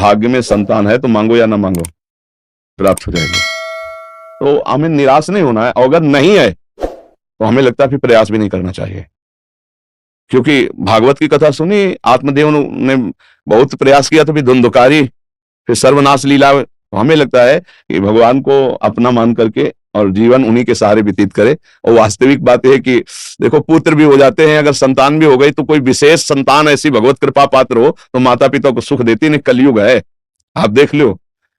भाग्य में संतान है तो मांगो या ना मांगो, प्राप्त हो जाएगी। तो हमें निराश नहीं होना है, और अगर नहीं है तो हमें लगता है फिर प्रयास भी नहीं करना चाहिए। क्योंकि भागवत की कथा सुनी, आत्मदेव ने बहुत प्रयास किया तो फिर धुंधकारी, फिर सर्वनाश लीला। हमें लगता है कि भगवान को अपना मान करके और जीवन उन्हीं के सहारे व्यतीत करे। और वास्तविक बात है कि देखो, पुत्र भी हो जाते हैं, अगर संतान भी हो गई तो कोई विशेष संतान ऐसी भगवत कृपा पात्र हो तो माता पिता को सुख देती नहीं। कलयुग है, आप देख लो,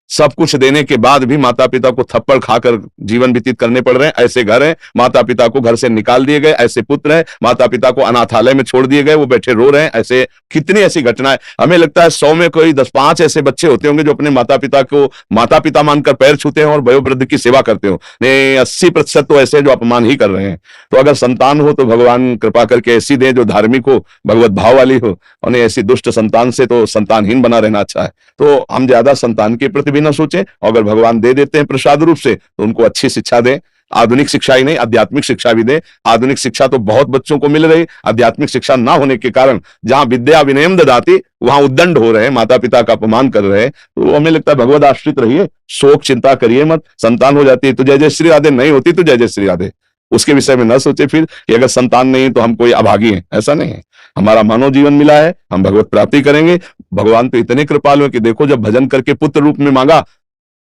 सब कुछ देने के बाद भी माता पिता को थप्पड़ खाकर जीवन व्यतीत करने पड़ रहे हैं। ऐसे घर हैं, माता पिता को घर से निकाल दिए गए, ऐसे पुत्र हैं, माता पिता को अनाथालय में छोड़ दिए गए, वो बैठे रो रहे हैं। ऐसे कितनी ऐसी घटनाएं, हमें लगता है 100 में कोई 10-5 ऐसे बच्चे होते होंगे जो अपने माता पिता को माता पिता मानकर पैर छूते हैं और वयोवृद्ध की सेवा करते हो। नहीं, 80% तो ऐसे जो अपमान ही कर रहे हैं। तो अगर संतान हो तो भगवान कृपा करके ऐसी दे जो धार्मिक हो, भगवत भाव वाली हो, और ऐसी दुष्ट संतान से तो संतानहीन बना रहना अच्छा है। तो हम ज्यादा संतान के प्रति भी ना सोचें, और अगर भगवान दे देते हैं प्रसाद रूप से तो उनको अच्छी शिक्षा दें। आधुनिक शिक्षा ही नहीं, आध्यात्मिक शिक्षा भी दें। आधुनिक शिक्षा तो बहुत बच्चों को मिल रही, आध्यात्मिक शिक्षा ना होने के कारण जहां विद्या विनयम ददाति वहां उद्दंड हो रहे हैं, माता पिता का अपमान कर रहे हैं। तो हमें लगता है भगवत आश्रित रहिए, शोक चिंता करिए मत। संतान हो जाती है तो जय जय श्री राधे, नहीं होती तो जय जय श्री राधे। उसके विषय में न सोचे फिर कि अगर संतान नहीं तो हम कोई अभागी हैं, ऐसा नहीं है। हमारा मानव जीवन मिला है, हम भगवत प्राप्ति करेंगे। भगवान तो इतने कृपालु हैं कि देखो, जब भजन करके पुत्र रूप में मांगा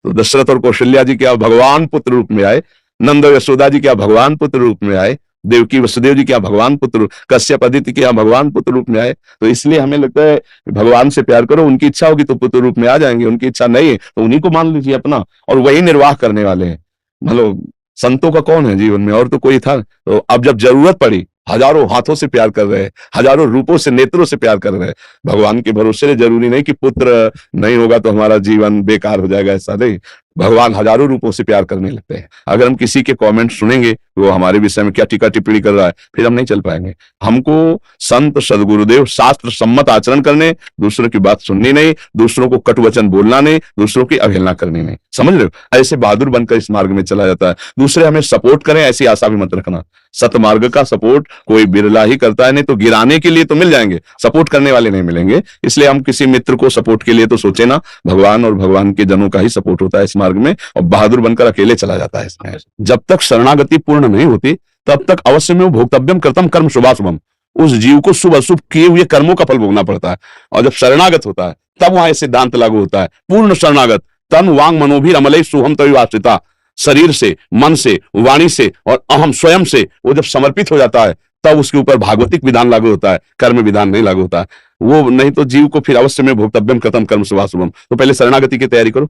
तो दशरथ और कौशल्या जी क्या भगवान पुत्र रूप में आए, नंद और यशोदा जी क्या भगवान पुत्र रूप में आए, देवकी वसुदेव जी क्या भगवान पुत्र, कश्यप अदिति क्या भगवान पुत्र रूप में आए। तो इसलिए हमें लगता है भगवान से प्यार करो, उनकी इच्छा होगी तो पुत्र रूप में आ जाएंगे, उनकी इच्छा नहीं है तो उन्हीं को मान लीजिए अपना, और वही निर्वाह करने वाले हैं। मतलब संतों का कौन है जीवन में, और तो कोई था। तो अब जब जरूरत पड़ी, हजारों हाथों से प्यार कर रहे हैं, हजारों रूपों से, नेत्रों से प्यार कर रहे हैं। भगवान के भरोसे से जरूरी नहीं कि पुत्र नहीं होगा तो हमारा जीवन बेकार हो जाएगा, ऐसा नहीं। भगवान हजारों रूपों से प्यार करने लगते हैं। अगर हम किसी के कमेंट सुनेंगे वो हमारे विषय में क्या टीका टिप्पणी कर रहा है, फिर हम नहीं चल पाएंगे। हमको संत सदगुरुदेव शास्त्र सम्मत आचरण करने, दूसरों की बात सुननी नहीं, दूसरों को कटु वचन बोलना नहीं, दूसरों की अवहेलना करनी नहीं। समझ रहे हो, ऐसे बहादुर बनकर इस मार्ग में चला जाता है। दूसरे हमें सपोर्ट करें ऐसी आशा भी मत रखना। सतमार्ग का सपोर्ट कोई बिरला ही करता है, नहीं तो गिराने के लिए तो मिल जाएंगे, सपोर्ट करने वाले नहीं मिलेंगे। इसलिए हम किसी मित्र को सपोर्ट के लिए तो सोचे ना, भगवान और भगवान के जनों का ही सपोर्ट होता है इस मार्ग में, और बहादुर बनकर अकेले चला जाता है इसमें। जब तक शरणागति पूर्ण नहीं होती तब तक अवश्य में भोक्तव्यम कर्तम कर्म शुभाशुभम, उस जीव को शुभ अशुभ किए हुए कर्मों का फल भोगना पड़ता है। और जब शरणागत होता है तब वहां सिद्धांत लागू होता है, पूर्ण शरणागत। तन वांग मनोभीर अमलई सुहम तविवाश्रिता, शरीर से, मन से, वाणी से और अहम स्वयं से वो जब समर्पित हो जाता है तब उसके ऊपर भागवतिक विधान लागू होता है, कर्म विधान नहीं लागू होता है। वो नहीं तो जीव को फिर अवश्य में भोक्तव्यम कर्तम कर्म शुभाशुभम। तो पहले शरणागति की तैयारी करो।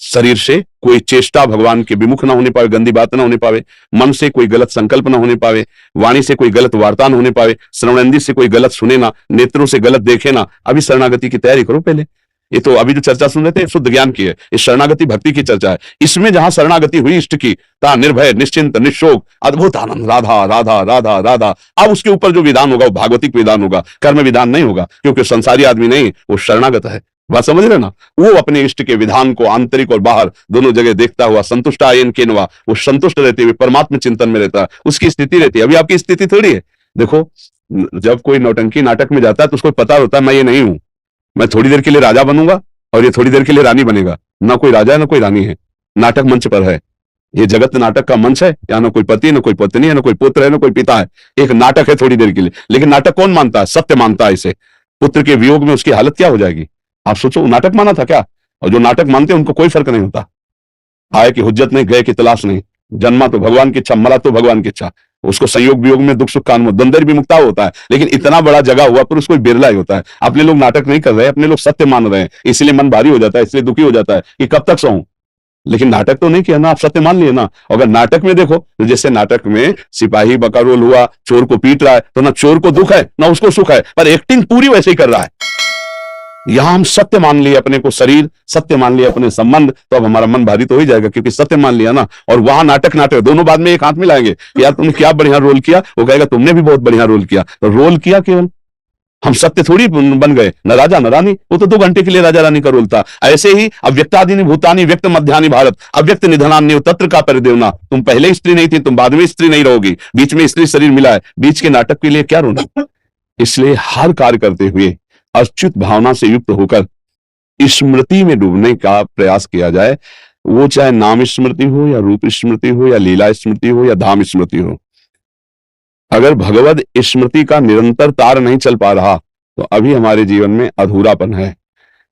शरीर से कोई चेष्टा भगवान के विमुख ना होने पावे, गंदी बात ना होने पावे, मन से कोई गलत संकल्प ना होने पावे, वाणी से कोई गलत वार्ता ना होने पावे, श्रवणेंद्रिय से कोई गलत सुने ना, नेत्रों से गलत देखे ना। अभी शरणागति की तैयारी करो पहले। ये तो अभी जो चर्चा सुन रहे थे शुद्ध ज्ञान की है, इस शरणागति भक्ति की चर्चा है। इसमें जहां शरणागति हुई इष्ट की, ता निर्भय निश्चिंत निशोक अद्भुत आनंद, राधा राधा राधा राधा। अब उसके ऊपर जो विधान होगा वो भागवतिक विधान होगा, कर्म विधान नहीं होगा, क्योंकि संसारी आदमी नहीं, वो शरणागत है। बात समझ रहे ना, वो अपने इष्ट के विधान को आंतरिक और बाहर दोनों जगह देखता हुआ संतुष्ट आयन केनवा, वो संतुष्ट रहते हुए परमात्मा चिंतन में रहता है, उसकी स्थिति रहती है। अभी आपकी स्थिति थोड़ी है। देखो, जब कोई नौटंकी नाटक में जाता है तो उसको पता होता है मैं ये नहीं हूं, मैं थोड़ी देर के लिए राजा बनूंगा और ये थोड़ी देर के लिए रानी बनेगा। ना कोई राजा है ना कोई रानी है, नाटक मंच पर है। ये जगत नाटक का मंच है, यहाँ ना कोई पति ना कोई पत्नी है, ना कोई पुत्र है ना कोई पिता है। एक नाटक है थोड़ी देर के लिए, लेकिन नाटक कौन मानता है? सत्य मानता है इसे। पुत्र के वियोग में उसकी हालत क्या हो जाएगी आप सोचो। नाटक माना था क्या? और जो नाटक मानते हैं उनको कोई फर्क नहीं होता। आए की हुज्जत नहीं, गए की तलाश नहीं। जन्मा तो भगवान की इच्छा, मरा तो भगवान की इच्छा। उसको संयोग वियोग में दुख सुख का अनुभव, द्वंद्व भी मुक्ता होता है, लेकिन इतना बड़ा जगह हुआ पर उसको बिरला ही होता है। अपने लोग नाटक नहीं कर रहे, अपने लोग सत्य मान रहे हैं, इसलिए मन भारी हो जाता है, इसलिए दुखी हो जाता है कि कब तक सहूं। लेकिन नाटक तो नहीं किया ना, आप सत्य मान लिए ना। अगर नाटक में देखो तो जैसे नाटक में सिपाही बकारोल हुआ, चोर को पीट रहा है, तो ना चोर को दुख है ना उसको सुख है, पर एक्टिंग पूरी वैसे ही कर रहा है। यहां हम सत्य मान लिए अपने को, शरीर सत्य मान लिया अपने संबंध, तो अब हमारा मन भारी तो हो ही जाएगा, क्योंकि सत्य मान लिया ना। और वहां नाटक नाटक दोनों बाद में एक हाथ मिलाएंगे, यार तुमने क्या बढ़िया रोल किया, वो कहेगा तुमने भी बहुत बढ़िया रोल किया। तो रोल किया केवल, हम सत्य थोड़ी बन गए, न राजा न रानी। वो तो 2 घंटे के लिए राजा रानी का रोल था। ऐसे ही अव्यक्तादि भूतानी व्यक्त मध्यानि भारत अव्यक्त निधनान्य तत्र का परिदेवना। तुम पहले स्त्री नहीं थी, तुम बाद में स्त्री नहीं रहोगी, बीच में स्त्री शरीर मिला है, बीच के नाटक के लिए क्या रोना। इसलिए हर कार्य करते हुए अच्युत भावना से युक्त होकर स्मृति में डूबने का प्रयास किया जाए, वो चाहे नाम स्मृति हो या रूप स्मृति हो या लीला स्मृति हो या धाम स्मृति हो। अगर भगवत स्मृति का निरंतर तार नहीं चल पा रहा तो अभी हमारे जीवन में अधूरापन है।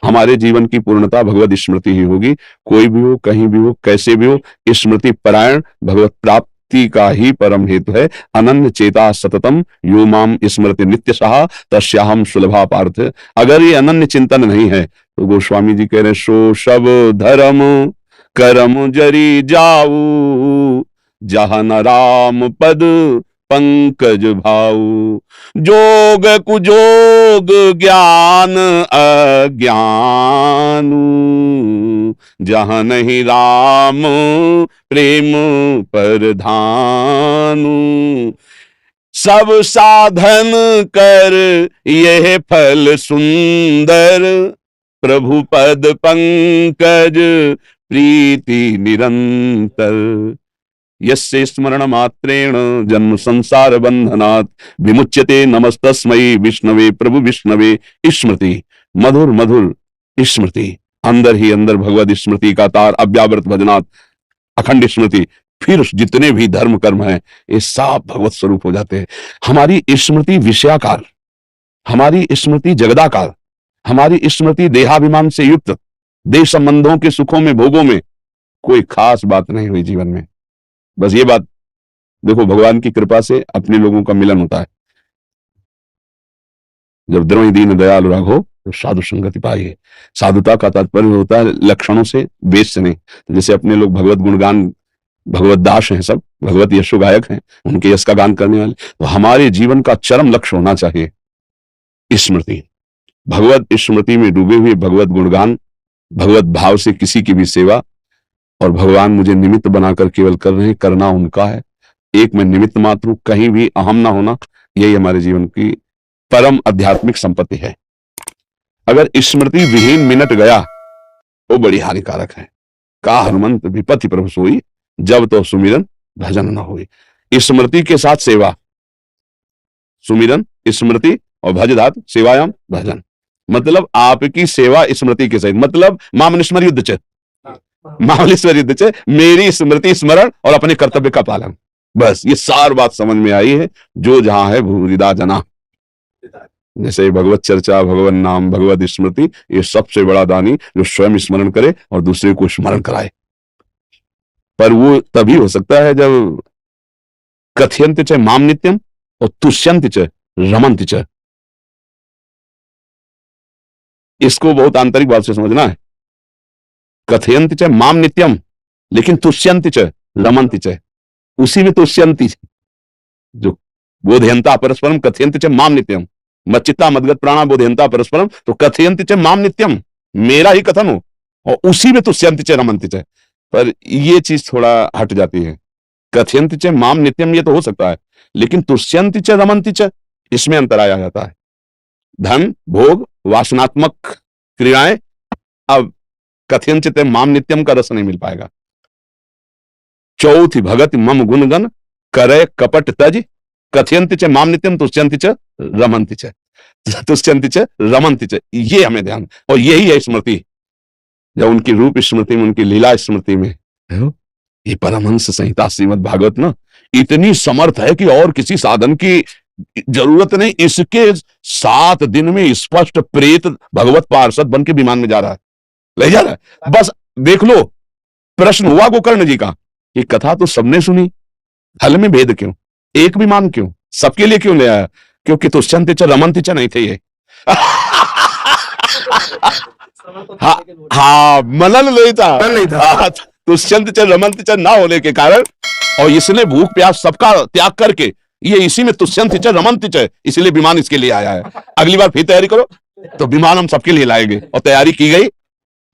हमारे जीवन की पूर्णता भगवत स्मृति ही होगी। कोई भी हो, कहीं भी हो, कैसे भी हो, स्मृति परायण भगवत प्राप्ति का ही परम हेतु है। अनन्य चेता सततम यो माम स्मृति नित्य सहा तस्याहम सुलभा पार्थ। अगर ये अनन्य चिंतन नहीं है तो गोस्वामी जी कह रहे सो सब धर्म करम जरी जाऊ जहां न राम पद पंकज भाऊ। जोग कुजोग ज्ञान अज्ञानु जहां नहीं राम प्रेम परधानु। सब साधन कर यह फल सुंदर प्रभु पद पंकज प्रीति निरंतर। यस्य स्मरण मात्रेण जन्म संसार बंधनात् विमुच्यते नमस्तस्मै विष्णवे प्रभु विष्णवे। स्मृति मधुर मधुर स्मृति, अंदर ही अंदर भगवत स्मृति का तार अव्यावृत भजनात् अखंड स्मृति। फिर जितने भी धर्म कर्म हैं ये सब भगवत स्वरूप हो जाते हैं। हमारी स्मृति विषयाकार, हमारी स्मृति जगदाकार, हमारी स्मृति देहाभिमान से युक्त, देह संबंधों के सुखों में भोगों में कोई खास बात नहीं हुई जीवन में। बस ये बात देखो, भगवान की कृपा से अपने लोगों का मिलन होता है। जब द्रोही दीन दयाल राघो तो साधु संगति पाइए। साधुता का तात्पर्य होता है लक्षणों से, वेश से नहीं। तो जैसे अपने लोग भगवत गुणगान, भगवत दास हैं, सब भगवत यशो गायक हैं, उनके यश का गान करने वाले, तो हमारे जीवन का चरम लक्ष्य होना चाहिए स्मृति। भगवत स्मृति में डूबे हुए भगवत गुणगान, भगवत भाव से किसी की भी सेवा, और भगवान मुझे निमित्त बनाकर केवल कर रहे हैं, करना उनका है। एक में निमित्त मात्र हूं, कहीं भी अहम ना होना, यही हमारे जीवन की परम आध्यात्मिक संपत्ति है। अगर स्मृति विहीन मिनट गया वो बड़ी हानिकारक है। का हनुमंत विपत्ति प्रभु सोई जब तो सुमिरन भजन न होई। स्मृति के साथ सेवा, सुमिरन स्मृति और भजदात सेवायाम भजन, मतलब आपकी सेवा स्मृति के साथ, मतलब मामनिस्मर युद्ध च, मामलेश्वर युद्ध च, मेरी स्मृति स्मरण और अपने कर्तव्य का पालन। बस ये सार बात समझ में आई है। जो जहां है भूरिदा जना, जैसे भगवत चर्चा, भगवत नाम, भगवत स्मृति, ये सबसे बड़ा दानी जो स्वयं स्मरण करे और दूसरे को स्मरण कराए। पर वो तभी हो सकता है जब कथयंत च माम नित्यम और तुष्यंत च रमंत च। इसको बहुत आंतरिक बात से समझना है। कथयंत च माम नित्यम, लेकिन तुष्यंत च रमंत च, उसी में तुष्यंती जो बोधयंता परस्परम कथयंत च माम नित्यम, मच्चित्ता मदगत प्राणा बोधयंता परस्परम, तो कथयंत च माम नित्यम, मेरा ही कथन हो, और उसी में तुष्यंत च रमंत च। पर ये चीज थोड़ा हट जाती है। कथयंत च माम नित्यम ये तो हो सकता है, लेकिन तुष्यंत च रमंत च, इसमें अंतराय आ जाता है। धन भोग वासनात्मक क्रियाएं, अब कथयंत च माम नित्यम का रस नहीं मिल पाएगा। चौथी भगत मम गुणगन करे कपट तज, कथयंत च माम नित्यम तुष्यंत च रमंत च, तुष्यंत च रमंत च, ये हमें ध्यान। और यही है स्मृति। जब उनकी रूप स्मृति में, उनकी लीला स्मृति में, ये परमहंस संहिता श्रीमद् भागवत ना इतनी समर्थ है कि और किसी साधन की जरूरत नहीं। इसके 7 दिन में स्पष्ट प्रेत भगवत पार्षद बन के विमान में जा रहा है, ले जा रहा है। बस देख लो। प्रश्न हुआ गोकर्ण जी का, ये कथा तो सबने सुनी, हल में भेद क्यों, एक विमान क्यों, सबके लिए क्यों ले आया? क्योंकि तुष्यंत च रमंत च नहीं थे ये। हाँ मनन नहीं था, तुष्यंत च रमंत च ना होने के कारण, और इसने भूख प्यास सबका त्याग करके ये इसी में तुष्यंत च रमंत च, इसलिए विमान इसके लिए आया है। अगली बार फिर तैयारी करो तो विमान हम सबके लिए लाएंगे। और तैयारी की गई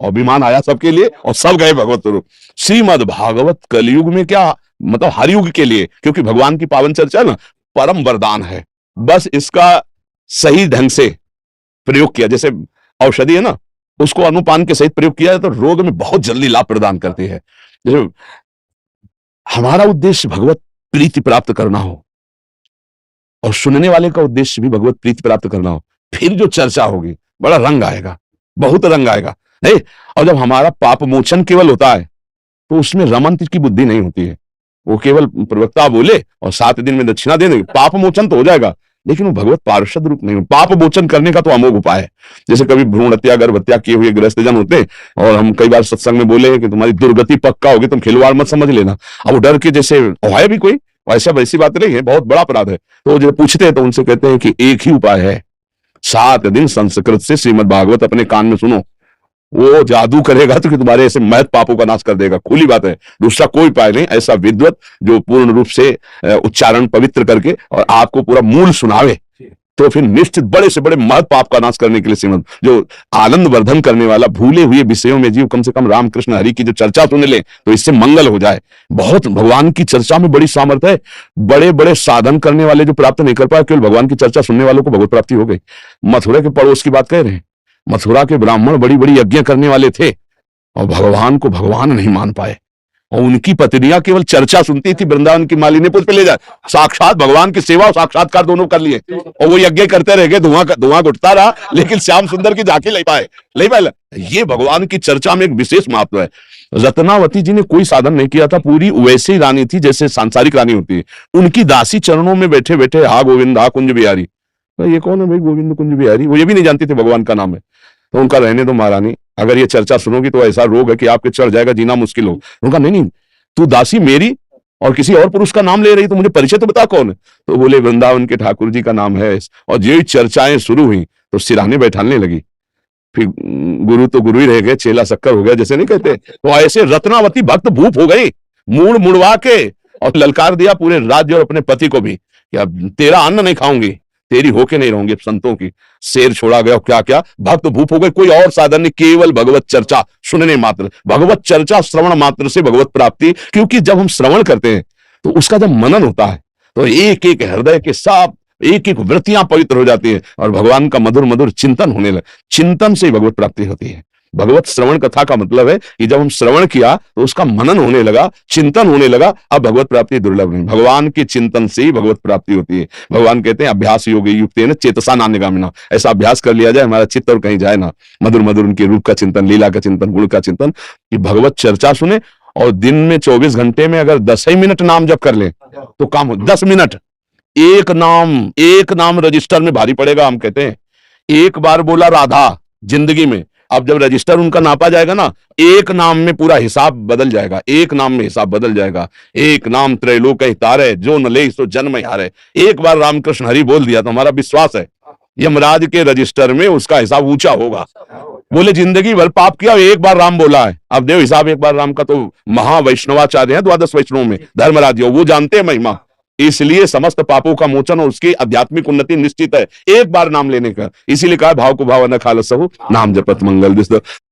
और विमान आया सबके लिए, और सब गए भगवत स्वरूप। श्रीमद् भागवत कलयुग में क्या मतलब हर युग के लिए, क्योंकि भगवान की पावन चर्चा ना परम वरदान है। बस इसका सही ढंग से प्रयोग किया, जैसे औषधि है ना, उसको अनुपान के सहित प्रयोग किया जाए तो रोग में बहुत जल्दी लाभ प्रदान करती है। जैसे हमारा उद्देश्य भगवत प्रीति प्राप्त करना हो और सुनने वाले का उद्देश्य भी भगवत प्रीति प्राप्त करना हो, फिर जो चर्चा होगी बड़ा रंग आएगा। बहुत रंग आएगा नहीं। और जब हमारा पाप मोचन केवल होता है तो उसमें रमन की बुद्धि नहीं होती है। वो केवल प्रवक्ता बोले और 7 दिन में दक्षिणा दे देंगे, पाप मोचन तो हो जाएगा, लेकिन वो भगवत पार्षद रूप नहीं हो। पाप मोचन करने का तो अमोघ उपाय है। जैसे कभी भ्रूण हत्या गर्भ हत्या किए हुए गृहस्थ जन होते हैं, और हम कई बार सत्संग में बोले हैं कि तुम्हारी दुर्गति पक्का होगी, तुम खिलवाड़ मत समझ लेना। अब वो डर के जैसे है भी कोई ऐसा वैसी बात नहीं है, बहुत बड़ा अपराध है। तो जो पूछते हैं तो उनसे कहते हैं कि एक ही उपाय है, 7 दिन संस्कृत से श्रीमद् भागवत अपने कान में सुनो, वो जादू करेगा तो कि तुम्हारे ऐसे महत पापों का नाश कर देगा। खुली बात है, दूसरा कोई उपाय नहीं। ऐसा विद्वत जो पूर्ण रूप से उच्चारण पवित्र करके और आपको पूरा मूल सुनावे, तो फिर निश्चित बड़े से बड़े महत पाप का नाश करने के लिए श्रीमद् जो आनंद वर्धन करने वाला, भूले हुए विषयों में जीव कम से कम रामकृष्ण हरि की जो चर्चा सुन ले तो इससे मंगल हो जाए। बहुत भगवान की चर्चा में बड़ी सामर्थ्य है। बड़े बड़े साधन करने वाले जो प्राप्त नहीं कर पाए, केवल भगवान की चर्चा सुनने वालों को भगवत प्राप्ति हो गई। मथुरा के पड़ोस की बात कह रहे हैं, मथुरा के ब्राह्मण बड़ी बड़ी यज्ञ करने वाले थे और भगवान को भगवान नहीं मान पाए, और उनकी पत्नियां केवल चर्चा सुनती थी। वृंदावन की मालिनी पुष्प ले जाए, साक्षात भगवान की सेवा और साक्षात्कार दोनों कर लिए, और वो यज्ञ करते रह गए, धुआं उठता रहा, लेकिन श्याम सुंदर की झांकी ले पाए। ये भगवान की चर्चा में एक विशेष महत्व है। रत्नावती जी ने कोई साधन नहीं किया था, पूरी वैसी रानी थी जैसे सांसारिक रानी होती है। उनकी दासी चरणों में बैठे बैठे हा गोविंद हा कुंज बिहारी, ये कौन है भाई गोविंद कुंज बिहारी, वो ये भी नहीं जानती थी भगवान का नाम है। तो उनका रहने दो महारानी, अगर ये चर्चा सुनोगी तो ऐसा रोग है कि आपके चढ़ जाएगा, जीना मुश्किल हो। उनका नहीं, तू दासी मेरी और किसी और पुरुष का नाम ले रही, तो मुझे परिचय तो बता कौन है। तो बोले वृंदावन के ठाकुर जी का नाम है। और जो चर्चाएं शुरू हुई तो सिराने बैठाने लगी। फिर गुरु तो गुरु ही रह गए, चेला शक्कर हो गया जैसे नहीं कहते। तो ऐसे रत्नावती भक्त भूप हो गई, मूड मुड़वा के और ललकार दिया पूरे राज्य और अपने पति को भी कि अब तेरा अन्न नहीं खाऊंगी, तेरी होके नहीं रहूंगी। संतों की शेर छोड़ा गया, क्या क्या भक्त भूप हो गए। कोई और साधन नहीं, केवल भगवत चर्चा सुनने मात्र, भगवत चर्चा श्रवण मात्र से भगवत प्राप्ति। क्योंकि जब हम श्रवण करते हैं तो उसका जब मनन होता है तो एक एक हृदय के साथ एक एक वृत्तियां पवित्र हो जाती है और भगवान का मधुर मधुर चिंतन होने लगे। चिंतन से भगवत प्राप्ति होती है। भगवत श्रवण कथा का मतलब है कि जब हम श्रवण किया तो उसका मनन होने लगा, चिंतन होने लगा, अब भगवत प्राप्ति दुर्लभ नहीं, भगवान के चिंतन से ही भगवत प्राप्ति होती है। भगवान कहते हैं अभ्यास योगे युक्त है चेतसा नान्यगामिना, ऐसा अभ्यास कर लिया जाए हमारा चित्त और कहीं जाए ना। मधुर मधुर उनके रूप का चिंतन, लीला का चिंतन, गुण का चिंतन, कि भगवत चर्चा सुने। और दिन में 24 घंटे में अगर 10 ही मिनट नाम जप कर ले तो काम हो। 10 मिनट एक नाम रजिस्टर में भारी पड़ेगा। हम कहते हैं एक बार बोला राधा जिंदगी में, अब जब रजिस्टर उनका नापा जाएगा ना, एक नाम में पूरा हिसाब बदल जाएगा, एक नाम में हिसाब बदल जाएगा। एक नाम त्रैलोक हितारे, जो न ले सो जन्म हारे। एक बार रामकृष्ण हरि बोल दिया तो हमारा विश्वास है यमराज के रजिस्टर में उसका हिसाब ऊंचा होगा। बोले जिंदगी भर पाप किया, एक बार राम बोला है, अब देव हिसाब एक बार राम का। तो महावैष्णवाचार्य हैं 12 वैष्णव में धर्मराज, वो जानते हैं महिमा, इसलिए समस्त पापों का मोचन और उसकी आध्यात्मिक उन्नति निश्चित है एक बार नाम लेने का। इसीलिए कहा भाव को भाव न खालसहु नाम जपत मंगल दिस।